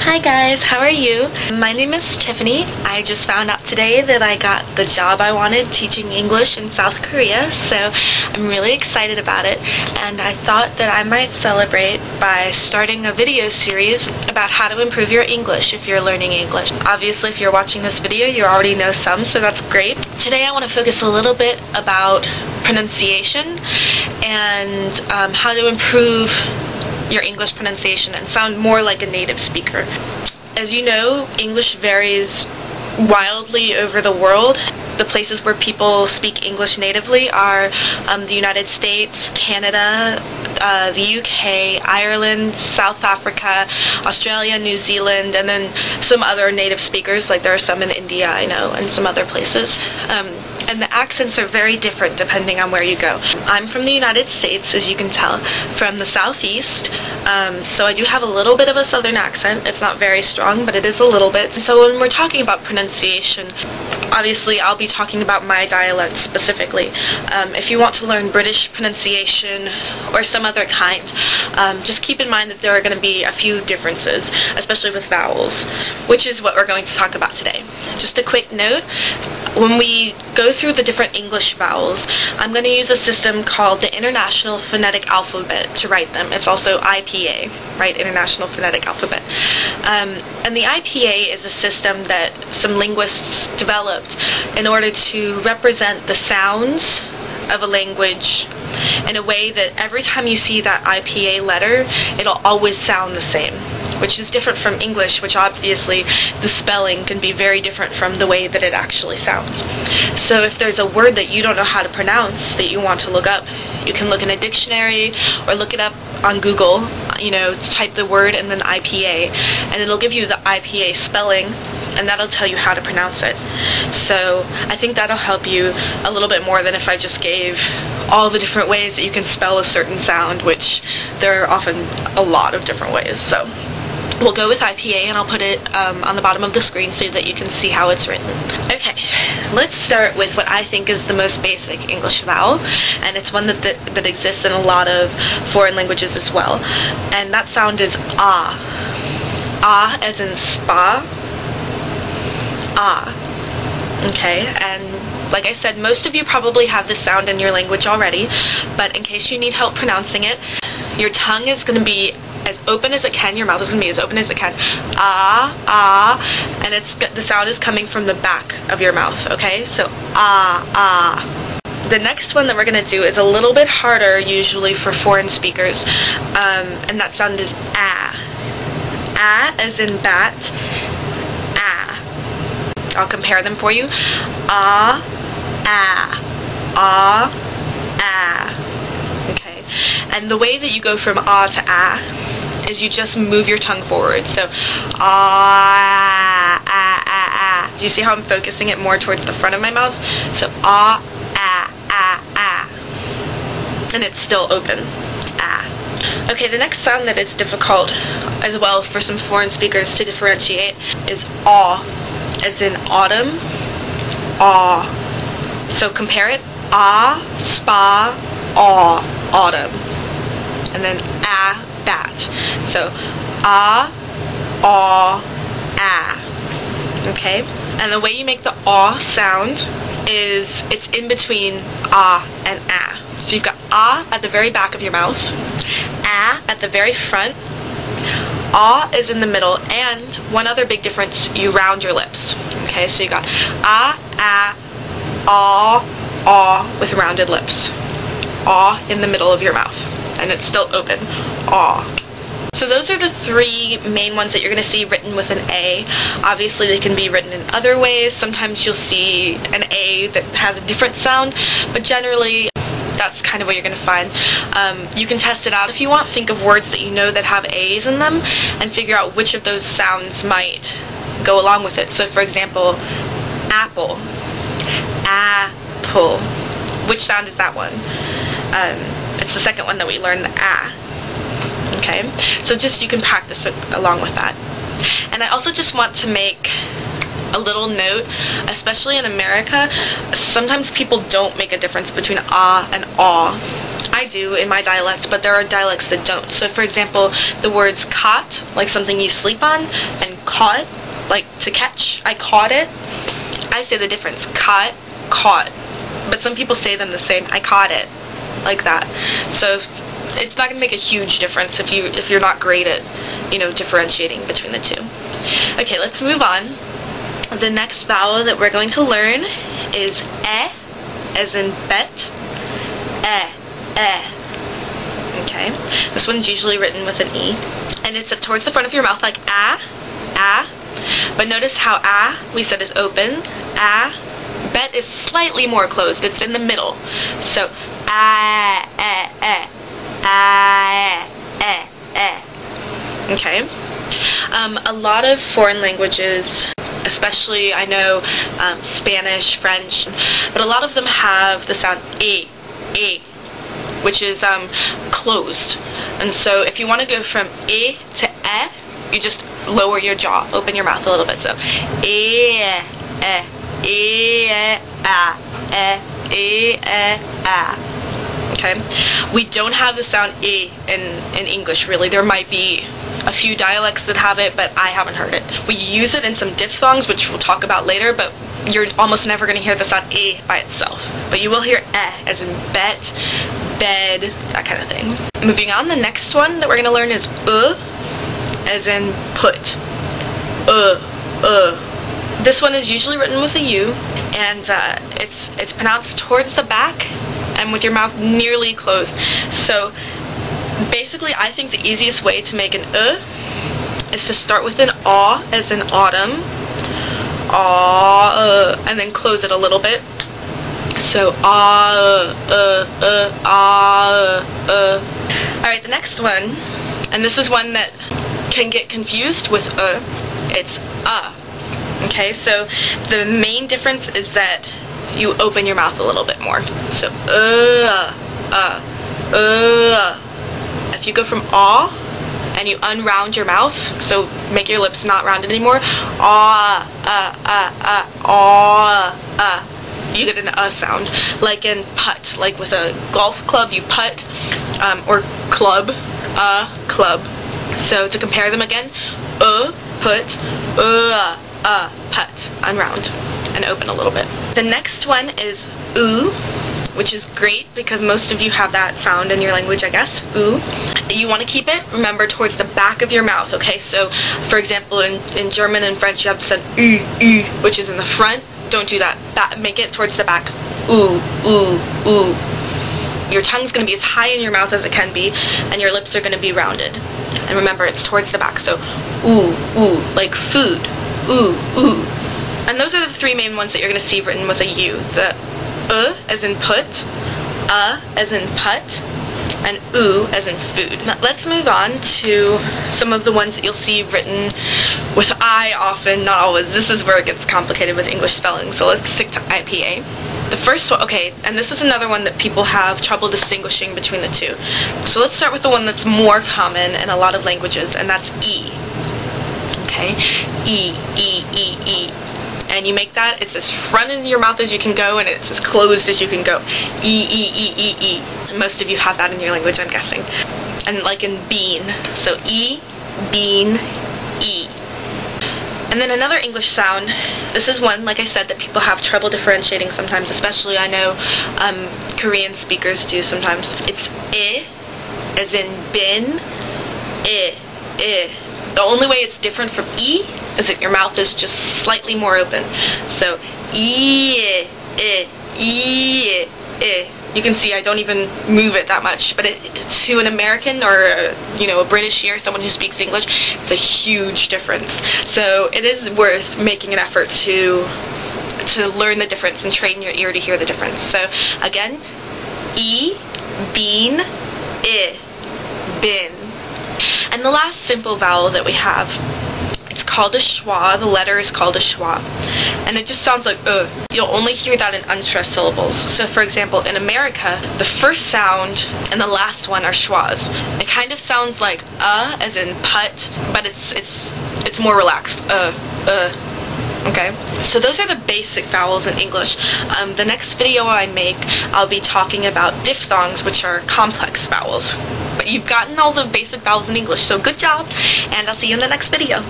Hi guys, how are you? My name is Tiffany. I just found out today that I got the job I wanted teaching English in South Korea, so I'm really excited about it, and I thought that I might celebrate by starting a video series about how to improve your English if you're learning English. Obviously, if you're watching this video, you already know some, so that's great. Today I want to focus a little bit about pronunciation and how to improve your English pronunciation and sound more like a native speaker. As you know, English varies wildly over the world. The places where people speak English natively are the United States, Canada, the UK, Ireland, South Africa, Australia, New Zealand, and then some other native speakers, like there are some in India, I know, and some other places. And the accents are very different depending on where you go. I'm from the United States, as you can tell, from the southeast, so I do have a little bit of a southern accent. It's not very strong, but it is a little bit. So when we're talking about pronunciation, obviously I'll be talking about my dialect specifically. If you want to learn British pronunciation or some other kind, just keep in mind that there are going to be a few differences, especially with vowels, which is what we're going to talk about today. Just a quick note, when we go through the different English vowels, I'm going to use a system called the International Phonetic Alphabet to write them. It's also IPA, right? International Phonetic Alphabet. And the IPA is a system that some linguists developed in order to represent the sounds of a language in a way that every time you see that IPA letter, it'll always sound the same, which is different from English, which obviously the spelling can be very different from the way that it actually sounds. So if there's a word that you don't know how to pronounce that you want to look up, you can look in a dictionary or look it up on Google, you know, type the word and then IPA, and it'll give you the IPA spelling, and that'll tell you how to pronounce it. So I think that'll help you a little bit more than if I just gave all the different ways that you can spell a certain sound, which there are often a lot of different ways. So we'll go with IPA, and I'll put it on the bottom of the screen so that you can see how it's written. Okay, let's start with what I think is the most basic English vowel, and it's one that exists in a lot of foreign languages as well, and that sound is ah. Ah as in spa. Ah. Okay, and like I said, most of you probably have this sound in your language already, but in case you need help pronouncing it, your tongue is going to be as open as it can, your mouth is going to be as open as it can. Ah, ah, and the sound is coming from the back of your mouth, okay? So, ah, ah. The next one that we're going to do is a little bit harder, usually for foreign speakers, and that sound is ah. Ah as in bat, ah. I'll compare them for you. Ah, ah, ah, ah. Okay, and the way that you go from ah to ah is you just move your tongue forward. So, ah, ah, ah, ah. Do you see how I'm focusing it more towards the front of my mouth? So, ah, ah, ah, ah. And it's still open. Ah. Okay, the next sound that is difficult as well for some foreign speakers to differentiate is aw, as in autumn, aw. So compare it, ah, spa, aw, autumn. And then ah, bat. So, ah, aw, ah. Okay? And the way you make the aw sound is it's in between ah and ah. So you've got ah at the very back of your mouth, ah at the very front, ah is in the middle, and one other big difference, you round your lips. Okay, so you got ah, ah, aw, aw with rounded lips. Ah in the middle of your mouth, and it's still open. Aw. So those are the three main ones that you're going to see written with an A. Obviously they can be written in other ways. Sometimes you'll see an A that has a different sound, but generally that's kind of what you're going to find. You can test it out if you want. Think of words that you know that have A's in them and figure out which of those sounds might go along with it. So for example, apple, apple. Which sound is that one? It's the second one that we learned, the ah. Okay, so just you can practice it along with that. And I also just want to make a little note, especially in America, sometimes people don't make a difference between ah and aw. I do in my dialect, but there are dialects that don't. So for example, the words caught, like something you sleep on, and caught, like to catch. I caught it. I say the difference. Caught, caught. But some people say them the same. I caught it. Like that. So it's not going to make a huge difference if you're not great at, differentiating between the two. Okay, let's move on. The next vowel that we're going to learn is e, as in bet. Okay, this one's usually written with an E, and it's towards the front of your mouth like ah, but notice how ah we said is open, ah, bet is slightly more closed, it's in the middle, so ah, okay. A lot of foreign languages, especially I know Spanish, French, but a lot of them have the sound a, which is closed. And so if you want to go from a to e, you just lower your jaw, open your mouth a little bit. So okay. We don't have the sound e in English really. There might be a few dialects that have it, but I haven't heard it. We use it in some diphthongs, which we'll talk about later, but you're almost never going to hear the sound e by itself. But you will hear as in bet, bed, that kind of thing. Moving on, the next one that we're going to learn is as in put. This one is usually written with a U, and it's pronounced towards the back and with your mouth nearly closed. So basically, I think the easiest way to make an is to start with an aw, as in autumn, aw, and then close it a little bit. So Alright, the next one, and this is one that can get confused with it's okay, so the main difference is that you open your mouth a little bit more. So if you go from aw and you unround your mouth, so make your lips not rounded anymore, you get an sound, like in putt, like with a golf club you putt, or club, club. So to compare them again, put, putt, unround and open a little bit. The next one is oo, which is great because most of you have that sound in your language, I guess. Ooh. You want to keep it, remember, towards the back of your mouth, okay? So, for example, in German and French, you have the sound oo, which is in the front. Don't do that. Make it towards the back. Ooh, ooh, ooh. Your tongue's going to be as high in your mouth as it can be, and your lips are going to be rounded. And remember, it's towards the back, so ooh, ooh, like food. Ooh, ooh. And those are the three main ones that you're going to see written with a U. The as in put, as in put, and oo as in food. Now, let's move on to some of the ones that you'll see written with I often, not always. This is where it gets complicated with English spelling, so let's stick to IPA. The first one, okay, and this is another one that people have trouble distinguishing between the two. So let's start with the one that's more common in a lot of languages, and that's E. Okay, E, E, E, E. And you make that, it's as front in your mouth as you can go, and it's as closed as you can go. E, E, E, E, E. And most of you have that in your language, I'm guessing. And like in bean. So E, bean, E. And then another English sound, this is one, like I said, that people have trouble differentiating sometimes, especially I know Korean speakers do sometimes. It's I, as in bin, I. The only way it's different from E is that your mouth is just slightly more open. So, E. You can see I don't even move it that much, but to an American or a British ear, someone who speaks English, it's a huge difference. So it is worth making an effort to learn the difference and train your ear to hear the difference. So again, E, bean, I, bin. And the last simple vowel that we have, it's called a schwa. The letter is called a schwa. And it just sounds like You'll only hear that in unstressed syllables. So for example, in America, the first sound and the last one are schwas. It kind of sounds like as in put, but it's more relaxed. Okay, so those are the basic vowels in English. The next video I make, I'll be talking about diphthongs, which are complex vowels. But you've gotten all the basic vowels in English, so good job, and I'll see you in the next video.